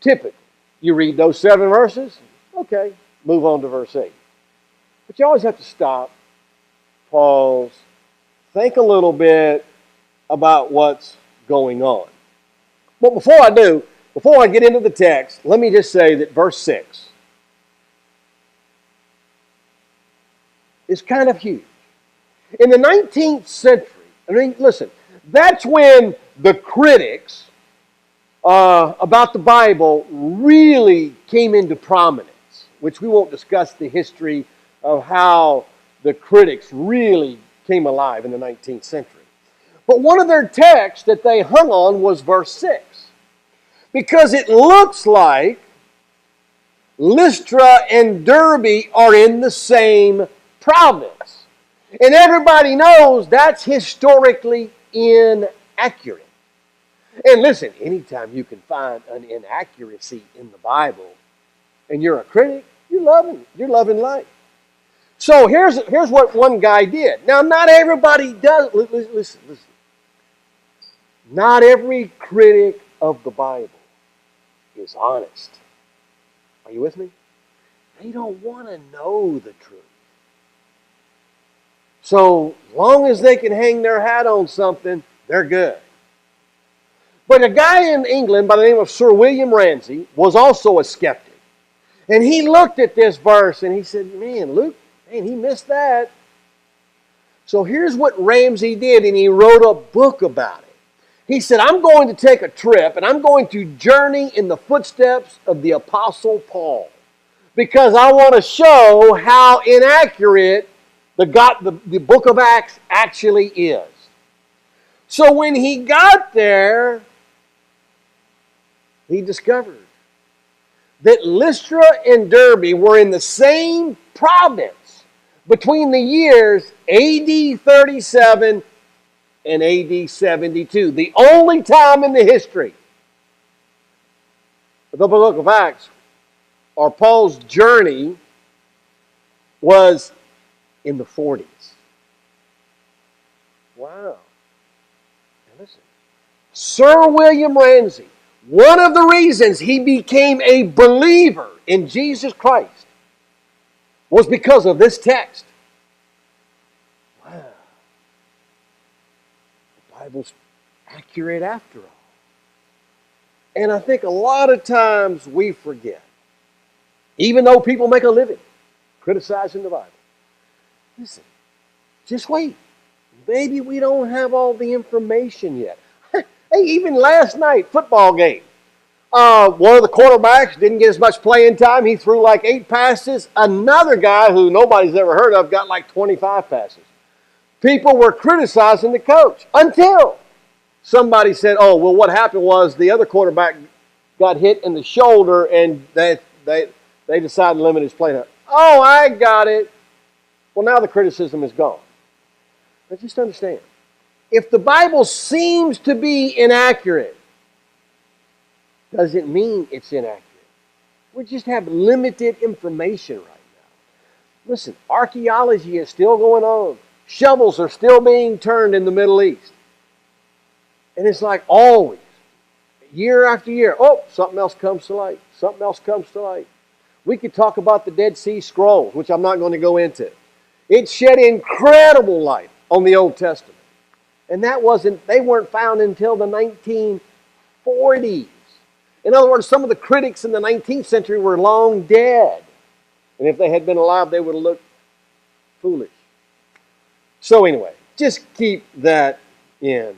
Typically, you read those 7 verses, okay, move on to verse 8. But you always have to stop, pause, think a little bit about what's going on. But before I get into the text, let me just say that verse 6 is kind of huge. In the 19th century, I mean, listen, that's when the critics about the Bible really came into prominence, which we won't discuss the history of how the critics really came alive in the 19th century. But one of their texts that they hung on was verse 6. Because it looks like Lystra and Derbe are in the same province. And everybody knows that's historically inaccurate. And listen, anytime you can find an inaccuracy in the Bible and you're a critic, you're loving life. So here's what one guy did. Now, not everybody does. Listen. Not every critic of the Bible is honest. Are you with me? They don't want to know the truth. So long as they can hang their hat on something, they're good. But a guy in England by the name of Sir William Ramsay was also a skeptic. And he looked at this verse and he said, man, Luke, he missed that. So here's what Ramsay did, and he wrote a book about it. He said, I'm going to take a trip and I'm going to journey in the footsteps of the Apostle Paul because I want to show how inaccurate the book of Acts actually is. So when he got there, he discovered that Lystra and Derbe were in the same province between the years AD 37 and AD 72. The only time in the history of the book of Acts or Paul's journey was in the 40s. Wow. Now listen. Sir William Ramsay, one of the reasons he became a believer in Jesus Christ was because of this text. Wow. The Bible's accurate after all. And I think a lot of times we forget, even though people make a living criticizing the Bible. Listen, just wait. Maybe we don't have all the information yet. Hey, even last night, football game. One of the quarterbacks didn't get as much playing time. He threw like 8 passes. Another guy who nobody's ever heard of got like 25 passes. People were criticizing the coach until somebody said, oh, well, what happened was the other quarterback got hit in the shoulder and they decided to limit his play time. Oh, I got it. Well, now the criticism is gone. But just understand, if the Bible seems to be inaccurate, doesn't mean it's inaccurate. We just have limited information right now. Listen, archaeology is still going on. Shovels are still being turned in the Middle East. And it's like always, year after year, oh, something else comes to light. Something else comes to light. We could talk about the Dead Sea Scrolls, which I'm not going to go into. It shed incredible light on the Old Testament. And they weren't found until the 1940s. In other words, some of the critics in the 19th century were long dead. And if they had been alive, they would have looked foolish. So anyway, just keep that in